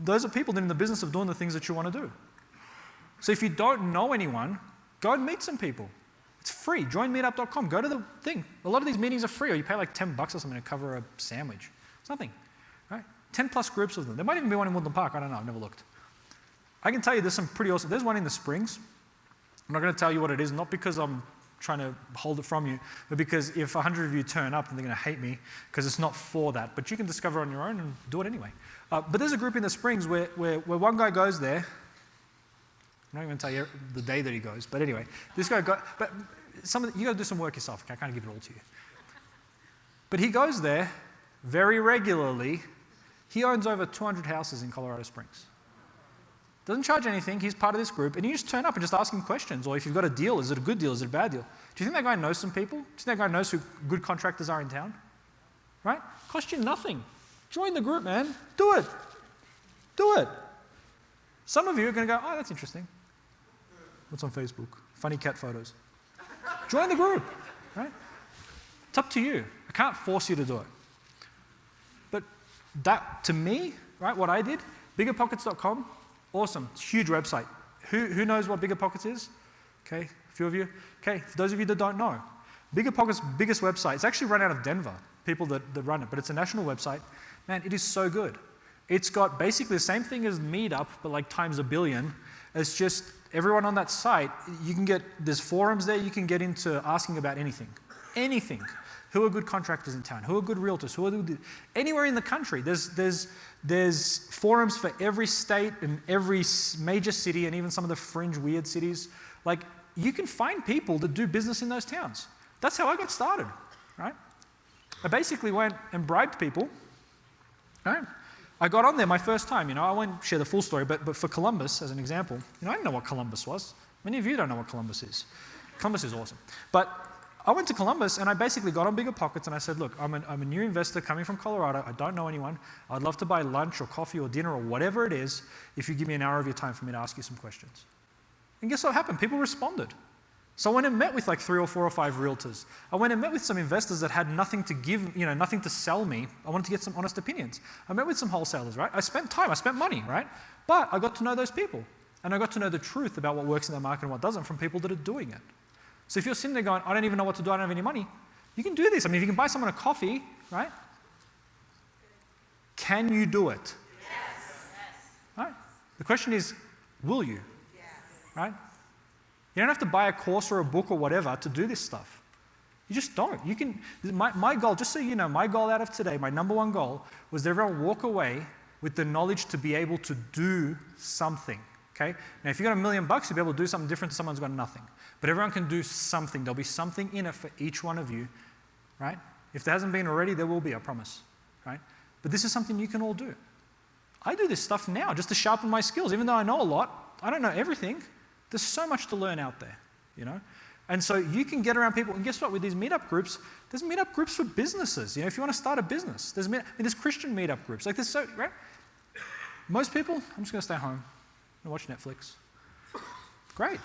Those are people that are in the business of doing the things that you want to do. So if you don't know anyone, go and meet some people. It's free. Join meetup.com. Go to the thing. A lot of these meetings are free, or you pay like $10 or something to cover a sandwich. It's nothing, right? 10 plus groups of them. There might even be one in Woodland Park. I don't know. I've never looked. I can tell you there's some pretty awesome. There's one in the Springs. I'm not going to tell you what it is, not because I'm trying to hold it from you, but because if 100 of you turn up, then they're going to hate me because it's not for that. But you can discover on your own and do it anyway. But there's a group in the Springs where one guy goes there. I'm not even going to tell you the day that he goes, but anyway, this guy got. But you got to do some work yourself. Okay? I can't give it all to you. But he goes there very regularly. He owns over 200 houses in Colorado Springs. Doesn't charge anything. He's part of this group, and you just turn up and just ask him questions. Or if you've got a deal, is it a good deal? Is it a bad deal? Do you think that guy knows some people? Do you think that guy knows who good contractors are in town? Right? Cost you nothing. Join the group, man. Do it. Do it. Some of you are going to go, oh, that's interesting. What's on Facebook? Funny cat photos. Join the group, right? It's up to you. I can't force you to do it. But that, to me, right, what I did, biggerpockets.com, awesome. It's a huge website. Who knows what BiggerPockets is? Okay, a few of you. Okay, for those of you that don't know, BiggerPockets' biggest website, it's actually run out of Denver, people that run it, but it's a national website. Man, it is so good. It's got basically the same thing as Meetup, but like times a billion. It's just everyone on that site, there's forums there, you can get into asking about anything. Anything. Who are good contractors in town? Who are good realtors? Anywhere in the country. There's forums for every state and every major city and even some of the fringe weird cities. Like, you can find people that do business in those towns. That's how I got started, right? I basically went and bribed people, right? I got on there my first time, I won't share the full story, but for Columbus, as an example, I didn't know what Columbus was. Many of you don't know what Columbus is. Columbus is awesome. But I went to Columbus and I basically got on Bigger Pockets and I said, look, I'm a new investor coming from Colorado. I don't know anyone. I'd love to buy lunch or coffee or dinner or whatever it is if you give me an hour of your time for me to ask you some questions. And guess what happened? People responded. So I went and met with like 3 or 4 or 5 realtors. I went and met with some investors that had nothing to give, nothing to sell me. I wanted to get some honest opinions. I met with some wholesalers, right? I spent time, I spent money, right? But I got to know those people. And I got to know the truth about what works in the market and what doesn't from people that are doing it. So if you're sitting there going, I don't even know what to do, I don't have any money, you can do this. I mean, if you can buy someone a coffee, right? Can you do it? Yes. Right? The question is, will you? Yes. Right? You don't have to buy a course or a book or whatever to do this stuff. You just don't. You can. My goal, just so you know, my goal out of today, my number one goal, was that everyone walk away with the knowledge to be able to do something. Okay? Now, if you got $1 million, you'll be able to do something different to someone who's got nothing. But everyone can do something. There'll be something in it for each one of you, right? If there hasn't been already, there will be, I promise, right? But this is something you can all do. I do this stuff now just to sharpen my skills. Even though I know a lot, I don't know everything. There's so much to learn out there, And so you can get around people, and guess what? With these meetup groups, there's meetup groups for businesses. If you want to start a business, there's Christian meetup groups. Like there's right? Most people, I'm just going to stay home and watch Netflix. Great.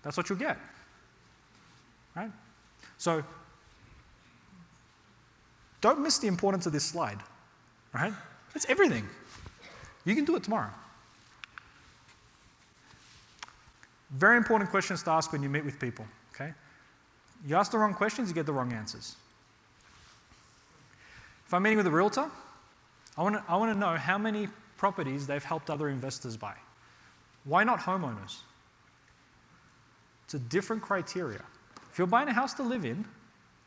That's what you'll get, right? So don't miss the importance of this slide, right? It's everything. You can do it tomorrow. Very important questions to ask when you meet with people, okay? You ask the wrong questions, you get the wrong answers. If I'm meeting with a realtor, I want to know how many properties they've helped other investors buy. Why not homeowners? It's a different criteria. If you're buying a house to live in,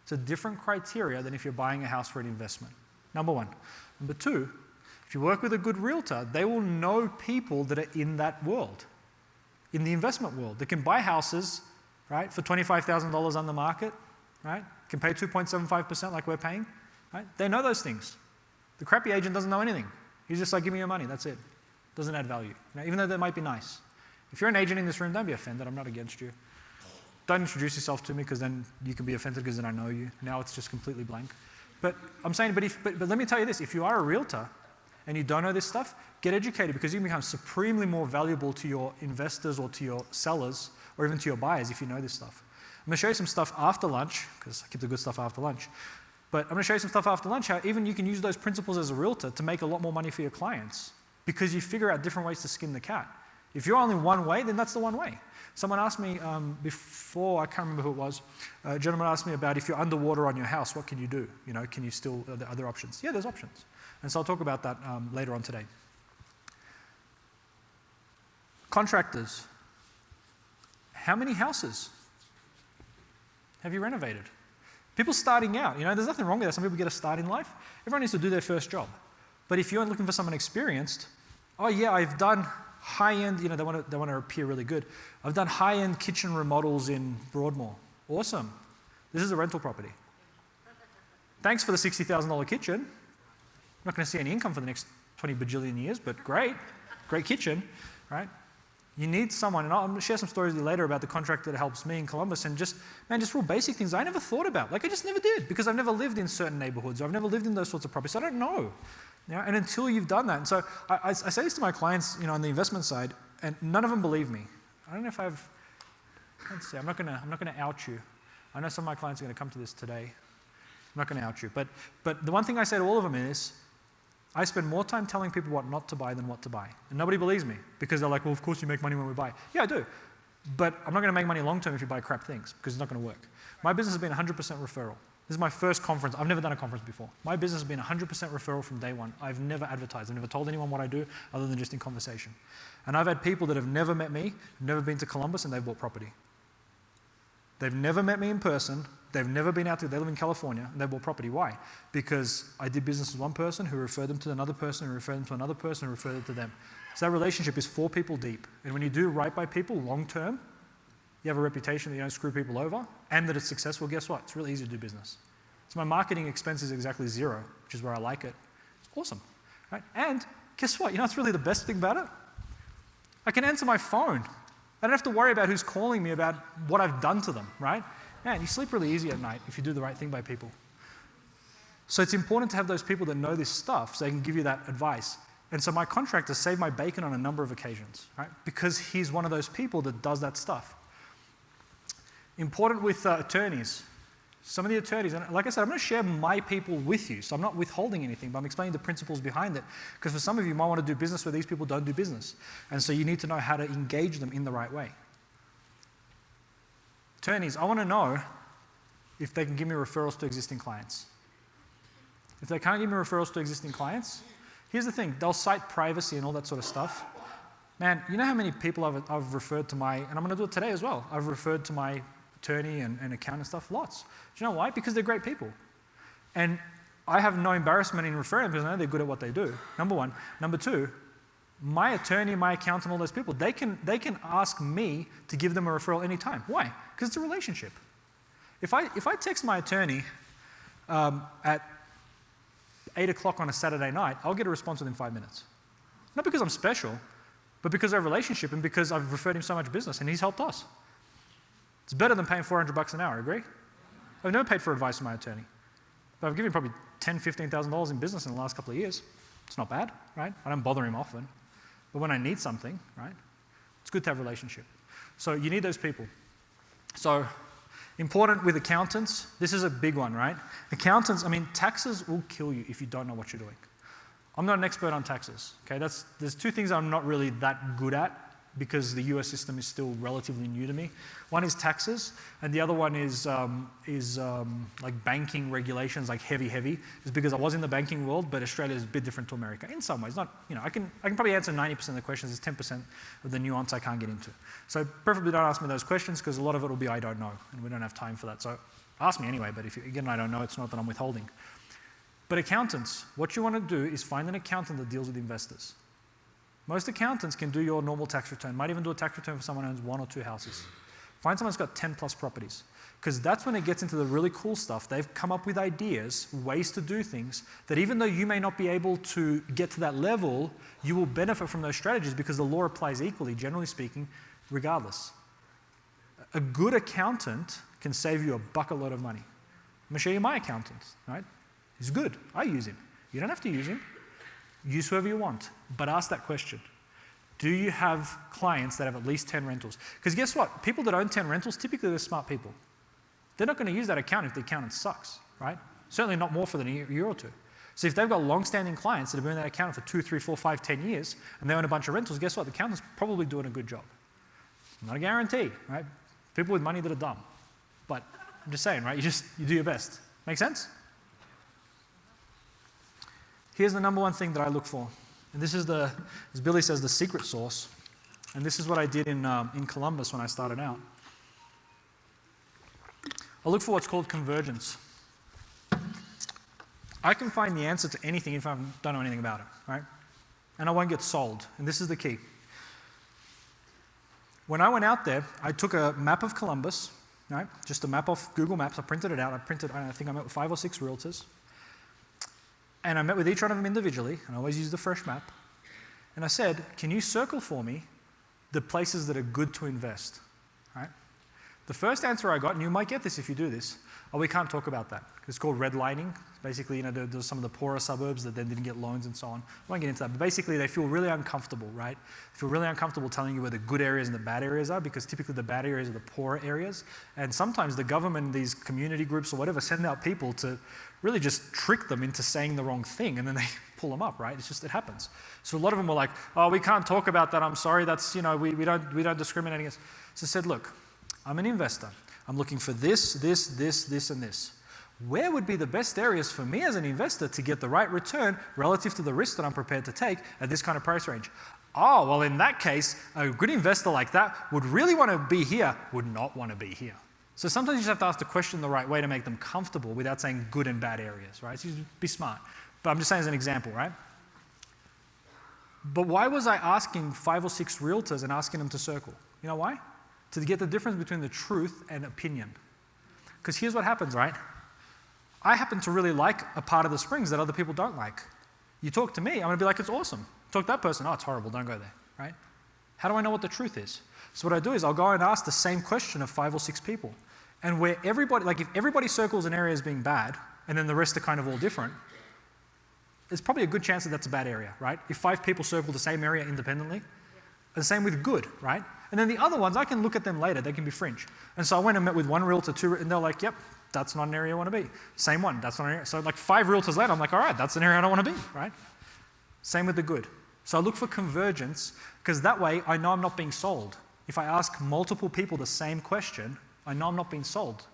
it's a different criteria than if you're buying a house for an investment. Number one. Number two, if you work with a good realtor, they will know people that are in that world, in the investment world, that can buy houses, right, for $25,000 on the market, right, can pay 2.75% like we're paying, right? They know those things. The crappy agent doesn't know anything. He's just like, give me your money, that's it. Doesn't add value, even though they might be nice. If you're an agent in this room, don't be offended, I'm not against you. Don't introduce yourself to me because then you can be offended because then I know you. Now it's just completely blank. But I'm saying, but let me tell you this, if you are a realtor and you don't know this stuff, get educated because you can become supremely more valuable to your investors or to your sellers or even to your buyers if you know this stuff. I'm going to show you some stuff after lunch because I keep the good stuff after lunch. But I'm going to show you some stuff after lunch how even you can use those principles as a realtor to make a lot more money for your clients because you figure out different ways to skin the cat. If you're only one way, then that's the one way. Someone asked me before, I can't remember who it was, a gentleman asked me about if you're underwater on your house, what can you do? Can you still, are there other options? Yeah, there's options. And so I'll talk about that later on today. Contractors. How many houses have you renovated? People starting out, there's nothing wrong with that. Some people get a start in life. Everyone needs to do their first job. But if you're looking for someone experienced, oh yeah, I've done high-end, they want to appear really good. I've done high-end kitchen remodels in Broadmoor. Awesome. This is a rental property. Thanks for the $60,000 kitchen. I'm not going to see any income for the next 20 bajillion years, but great. Great kitchen, right? You need someone, and I'm going to share some stories with you later about the contractor that helps me in Columbus, and just real basic things I never thought about. I just never did, because I've never lived in certain neighborhoods, or I've never lived in those sorts of properties, so I don't know. And until you've done that, and so I say this to my clients, on the investment side, and none of them believe me. I don't know if I'm not going to out you. I know some of my clients are going to come to this today. I'm not going to out you. But the one thing I say to all of them is, I spend more time telling people what not to buy than what to buy. And nobody believes me, because they're like, well, of course you make money when we buy. Yeah, I do. But I'm not going to make money long term if you buy crap things, because it's not going to work. My business has been 100% referral. This is my first conference. I've never done a conference before. My business has been 100% referral from day one. I've never advertised. I've never told anyone what I do other than just in conversation. And I've had people that have never met me, never been to Columbus, and they've bought property. They've never met me in person. They've never been out there. They live in California, and they bought property. Why? Because I did business with one person who referred them to another person, who referred them to another person, who referred them to them. So that relationship is 4 people deep. And when you do right by people long term, you have a reputation that you don't screw people over, and that it's successful, guess what? It's really easy to do business. So my marketing expense is exactly 0, which is where I like it. It's awesome, right? And guess what? You know what's really the best thing about it? I can answer my phone. I don't have to worry about who's calling me about what I've done to them, right? Man, you sleep really easy at night if you do the right thing by people. So it's important to have those people that know this stuff so they can give you that advice. And so my contractor saved my bacon on a number of occasions, right? Because he's one of those people that does that stuff. Important with attorneys. Some of the attorneys, and like I said, I'm going to share my people with you, so I'm not withholding anything, but I'm explaining the principles behind it, because for some of you, you might want to do business where these people don't do business, and so you need to know how to engage them in the right way. Attorneys, I want to know if they can give me referrals to existing clients. If they can't give me referrals to existing clients, here's the thing, they'll cite privacy and all that sort of stuff. Man, you know how many people I've referred to my, and I'm going to do it today as well, I've referred to my attorney and accountant and stuff? Lots. Do you know why? Because they're great people. And I have no embarrassment in referring them because I know they're good at what they do, number one. Number two, my attorney, my accountant, all those people, they can ask me to give them a referral anytime. Why? Because it's a relationship. If I text my attorney at 8 o'clock on a Saturday night, I'll get a response within 5 minutes. Not because I'm special, but because of our relationship and because I've referred him so much business and he's helped us. It's better than paying $400 an hour, agree? I've never paid for advice from my attorney. But I've given him probably $10,000, $15,000 in business in the last couple of years. It's not bad, right? I don't bother him often. But when I need something, right, it's good to have a relationship. So you need those people. So important with accountants, this is a big one, right? Accountants, I mean, taxes will kill you if you don't know what you're doing. I'm not an expert on taxes, okay? There's 2 things I'm not really that good at because the US system is still relatively new to me. One is taxes, and the other one is like banking regulations, like heavy. It's because I was in the banking world, but Australia is a bit different to America in some ways. Not, you know, I can probably answer 90% of the questions. There's 10% of the nuance I can't get into. So preferably don't ask me those questions because a lot of it will be I don't know, and we don't have time for that. So ask me anyway, but if again I don't know, it's not that I'm withholding. But accountants, what you want to do is find an accountant that deals with investors. Most accountants can do your normal tax return, might even do a tax return for someone who owns 1 or 2 houses. Find someone who's got 10 plus properties, because that's when it gets into the really cool stuff. They've come up with ideas, ways to do things, that even though you may not be able to get to that level, you will benefit from those strategies because the law applies equally, generally speaking, regardless. A good accountant can save you a bucket load of money. I'm going to show you my accountant, right? He's good. I use him. You don't have to use him. Use whoever you want, but ask that question. Do you have clients that have at least 10 rentals? Because guess what? People that own 10 rentals, typically they're smart people. They're not going to use that account if the accountant sucks, right? Certainly not more for than a year or 2. So if they've got long-standing clients that have been in that account for 2, 3, 4, 5, 10 years, and they own a bunch of rentals, guess what? The accountant's probably doing a good job. Not a guarantee, right? People with money that are dumb. But I'm just saying, right? You do your best. Make sense? Here's the number one thing that I look for. And this is as Billy says, the secret sauce. And this is what I did in Columbus when I started out. I look for what's called convergence. I can find the answer to anything if I don't know anything about it, right? And I won't get sold. And this is the key. When I went out there, I took a map of Columbus, right? Just a map off Google Maps. I printed it out. I think I met with 5 or 6 realtors. And I met with each one of them individually, and I always use the fresh map. And I said, can you circle for me the places that are good to invest, right? The first answer I got, and you might get this if you do this, we can't talk about that. It's called redlining. Basically, there's some of the poorer suburbs that then didn't get loans and so on. I won't get into that, but basically they feel really uncomfortable, right? They feel really uncomfortable telling you where the good areas and the bad areas are, because typically the bad areas are the poorer areas. And sometimes the government, these community groups or whatever, send out people to really just trick them into saying the wrong thing, and then they pull them up, right? It happens. So a lot of them were like, oh, we can't talk about that, I'm sorry, that's, we don't discriminate against. So I said, look, I'm an investor. I'm looking for this, and this. where would be the best areas for me as an investor to get the right return relative to the risk that I'm prepared to take at this kind of price range? Oh, well, in that case, a good investor like that would really want to be here, would not want to be here. So sometimes you just have to ask the question the right way to make them comfortable without saying good and bad areas, right? So you be smart. But I'm just saying as an example, right? But why was I asking 5 or 6 realtors and asking them to circle? You know why? To get the difference between the truth and opinion. Because here's what happens, right? I happen to really like a part of the Springs that other people don't like. You talk to me, I'm going to be like, it's awesome. Talk to that person, oh, it's horrible, don't go there, right? How do I know what the truth is? So what I do is I'll go and ask the same question of 5 or 6 people. And where everybody, like if everybody circles an area as being bad, and then the rest are kind of all different, there's probably a good chance that that's a bad area, right? If 5 people circle the same area independently, the same with good, right? And then the other ones, I can look at them later, they can be fringe. And so I went and met with one realtor, 2, and they're like, yep, that's not an area I want to be. Same one, that's not an area. So like 5 realtors later, I'm like, all right, that's an area I don't want to be, right? Same with the good. So I look for convergence, because that way I know I'm not being sold. If I ask multiple people the same question, I know I'm not being sold.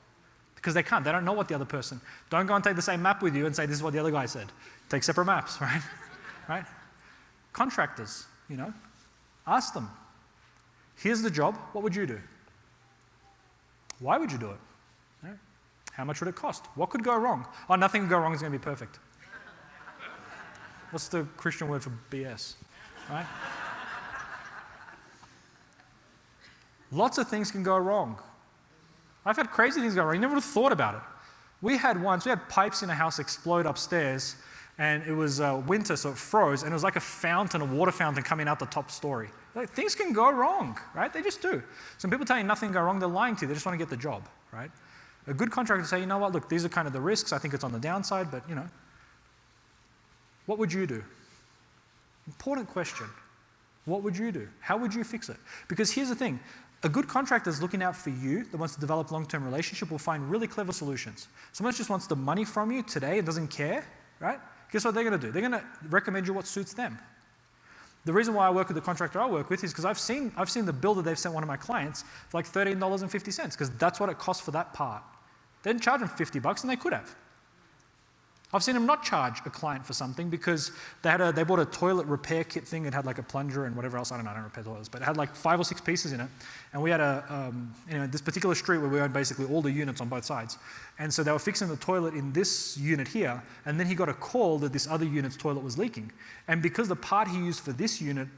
Because they can't, they don't know what the other person. Don't go and take the same map with you and say, this is what the other guy said. Take separate maps, right? Right? Contractors, you know, ask them. Here's the job, what would you do? Why would you do it? Right? How much would it cost? What could go wrong? Oh, nothing could go wrong, it's going to be perfect. What's the Christian word for BS? Right? Lots of things can go wrong. I've had crazy things go wrong. You never would have thought about it. We had pipes in a house explode upstairs, and it was winter, so it froze, and it was like a water fountain coming out the top story. Like, things can go wrong, right? They just do. Some people tell you nothing can go wrong, they're lying to you. They just want to get the job, right? A good contractor say, you know what, look, these are kind of the risks. I think it's on the downside, but, you know. What would you do? Important question. What would you do? How would you fix it? Because here's the thing. A good contractor is looking out for you, that wants to develop a long-term relationship, will find really clever solutions. Someone just wants the money from you today and doesn't care, right? Guess what they're going to do? They're going to recommend you what suits them. The reason why I work with the contractor I work with is because I've seen the bill that they've sent one of my clients for like $13.50, because that's what it costs for that part. They didn't charge them $50, and they could have. I've seen them not charge a client for something because they bought a toilet repair kit thing. It had like a plunger and whatever else. I don't repair toilets, but it had like 5 or 6 pieces in it. And we had this particular street where we owned basically all the units on both sides. And so they were fixing the toilet in this unit here, and then he got a call that this other unit's toilet was leaking. And because the part he used for this unit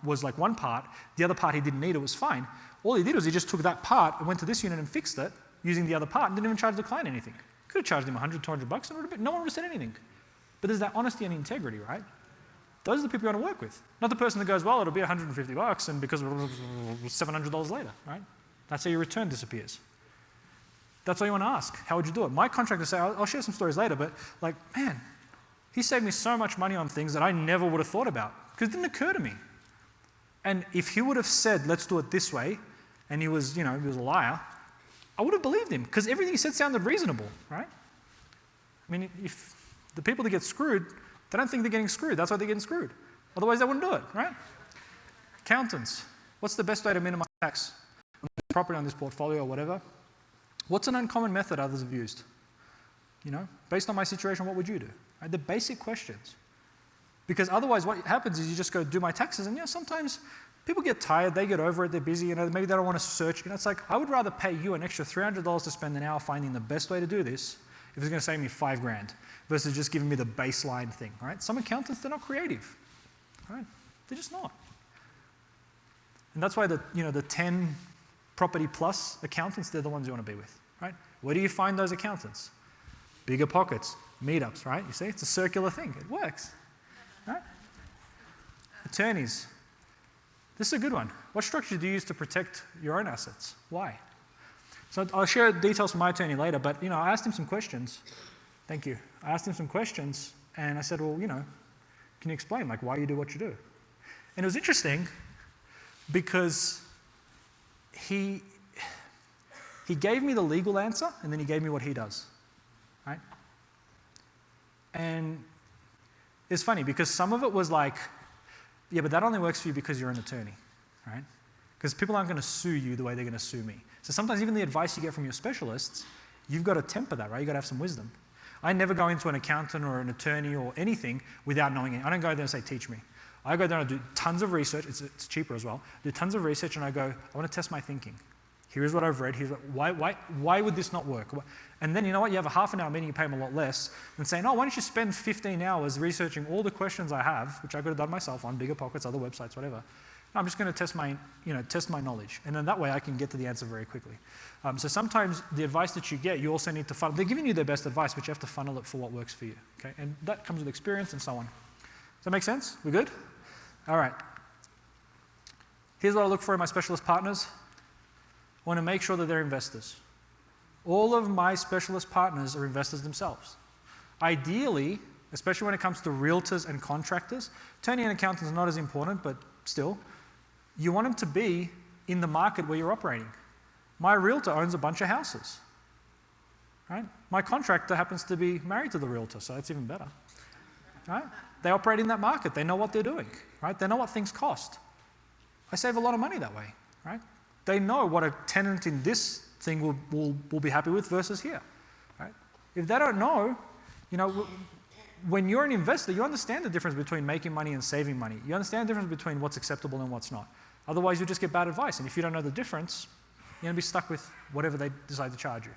was like one part, the other part he didn't need, it was fine. All he did was he just took that part and went to this unit and fixed it using the other part and didn't even charge the client anything. Could have charged him $100, $200, and no one would have said anything. But there's that honesty and integrity, right? Those are the people you want to work with. Not the person that goes, well, it'll be $150, and because $700 later, right? That's how your return disappears. That's all you want to ask. How would you do it? My contractor say, I'll share some stories later, but like, man, he saved me so much money on things that I never would have thought about, because it didn't occur to me. And if he would have said, let's do it this way, and he was a liar, I would have believed him, because everything he said sounded reasonable, right? I mean, if the people that get screwed, they don't think they're getting screwed. That's why they're getting screwed. Otherwise, they wouldn't do it, right? Accountants, what's the best way to minimize tax on this property, on this portfolio, or whatever? What's an uncommon method others have used? You know, based on my situation, what would you do? Right? The basic questions. Because otherwise, what happens is you just go do my taxes, and sometimes people get tired, they get over it, they're busy, maybe they don't want to search. It's like, I would rather pay you an extra $300 to spend an hour finding the best way to do this if it's going to save me $5,000 versus just giving me the baseline thing, right? Some accountants, they're not creative, right? They're just not. And that's why the 10 property plus accountants, they're the ones you want to be with, right? Where do you find those accountants? Bigger pockets, meetups, right? You see, it's a circular thing. It works, right? Attorneys. This is a good one. What structure do you use to protect your own assets? Why? So I'll share details from my attorney later, but I asked him some questions. Thank you. I asked him some questions, and I said, well, can you explain why you do what you do? And it was interesting because he gave me the legal answer, and then he gave me what he does, right? And it's funny because some of it was like, yeah, but that only works for you because you're an attorney, right? Because people aren't going to sue you the way they're going to sue me. So sometimes even the advice you get from your specialists You've got to temper that, right? You've got to have some wisdom. I never go into an accountant or an attorney or anything without knowing it. I don't go there and say, teach me. I go there and I do tons of research. It's cheaper as well. Do tons of research and I go, I want to test my thinking. Here's what I've read. Here's what, why would this not work? And then you know what? You have a half an hour meeting, you pay them a lot less than saying, oh, why don't you spend 15 hours researching all the questions I have, which I could have done myself on Bigger Pockets, other websites, whatever. No, I'm just going to test my knowledge. And then that way I can get to the answer very quickly. So sometimes the advice that you get, you also need to funnel. They're giving you their best advice, but you have to funnel it for what works for you. Okay? And that comes with experience and so on. Does that make sense? We good? All right. Here's what I look for in my specialist partners. I want to make sure that they're investors. All of my specialist partners are investors themselves. Ideally, especially when it comes to realtors and contractors, attorney and accountant is not as important, but still, you want them to be in the market where you're operating. My realtor owns a bunch of houses. Right? My contractor happens to be married to the realtor, so it's even better. Right? They operate in that market. They know what they're doing. Right? They know what things cost. I save a lot of money that way. Right? They know what a tenant in this thing will be happy with versus here. Right? If they don't know, when you're an investor, you understand the difference between making money and saving money. You understand the difference between what's acceptable and what's not. Otherwise, you just get bad advice. And if you don't know the difference, you're going to be stuck with whatever they decide to charge you.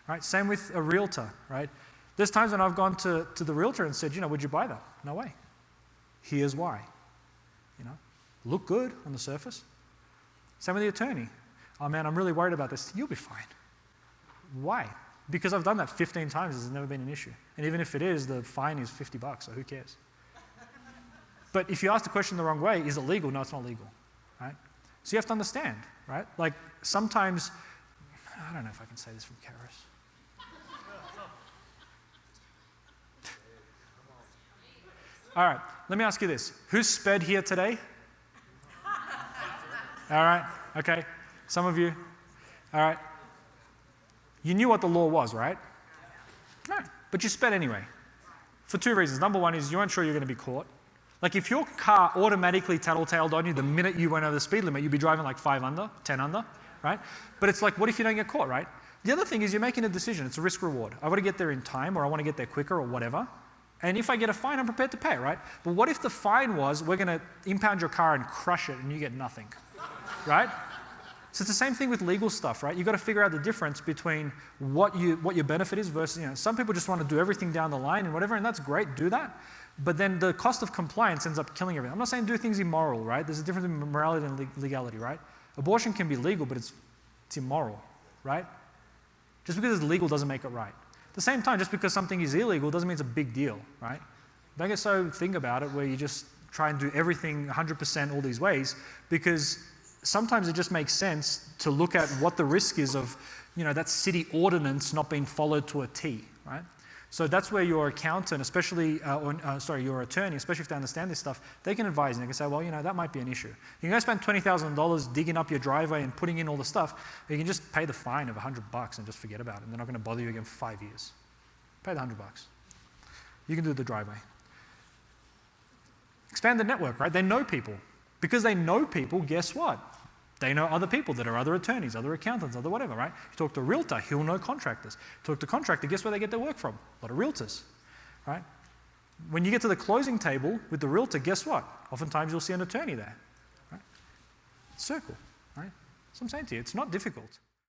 Right? Same with a realtor. Right? There's times when I've gone to the realtor and said, would you buy that? No way. Here's why. Look good on the surface. Same with the attorney. Oh man, I'm really worried about this. You'll be fine. Why? Because I've done that 15 times. It's never been an issue. And even if it is, the fine is $50, so who cares? But if you ask the question the wrong way, is it legal? No, it's not legal. Right? So you have to understand, right? Like sometimes, I don't know if I can say this from Karis. All right, let me ask you this. Who's sped here today? All right, okay. Some of you. All right. You knew what the law was, right? No, but you sped anyway. For two reasons. Number one is you weren't sure you're going to be caught. Like if your car automatically tattletaled on you the minute you went over the speed limit, you'd be driving like 5 under, 10 under, right? But it's like, what if you don't get caught, right? The other thing is you're making a decision. It's a risk reward. I want to get there in time or I want to get there quicker or whatever. And if I get a fine, I'm prepared to pay it, right? But what if the fine was we're going to impound your car and crush it and you get nothing, right? So it's the same thing with legal stuff, right? You've got to figure out the difference between what your benefit is versus, some people just want to do everything down the line and whatever, and that's great, do that. But then the cost of compliance ends up killing everything. I'm not saying do things immoral, right? There's a difference between morality and legality, right? Abortion can be legal, but it's immoral, right? Just because it's legal doesn't make it right. At the same time, just because something is illegal doesn't mean it's a big deal, right? Don't get so think about it where you just try and do everything 100% all these ways, because sometimes it just makes sense to look at what the risk is of, that city ordinance not being followed to a T, right? So that's where your accountant, especially, your attorney, especially if they understand this stuff, they can advise and they can say, well, that might be an issue. You can go spend $20,000 digging up your driveway and putting in all the stuff, or you can just pay the fine of $100 and just forget about it. And they're not going to bother you again for 5 years. Pay the $100. You can do the driveway. Expand the network, right? They know people. Because they know people, guess what? They know other people that are other attorneys, other accountants, other whatever, right? You talk to a realtor, he'll know contractors. You talk to a contractor, guess where they get their work from? A lot of realtors, right? When you get to the closing table with the realtor, guess what? Oftentimes you'll see an attorney there, right? Circle, right? So I'm saying to you, it's not difficult.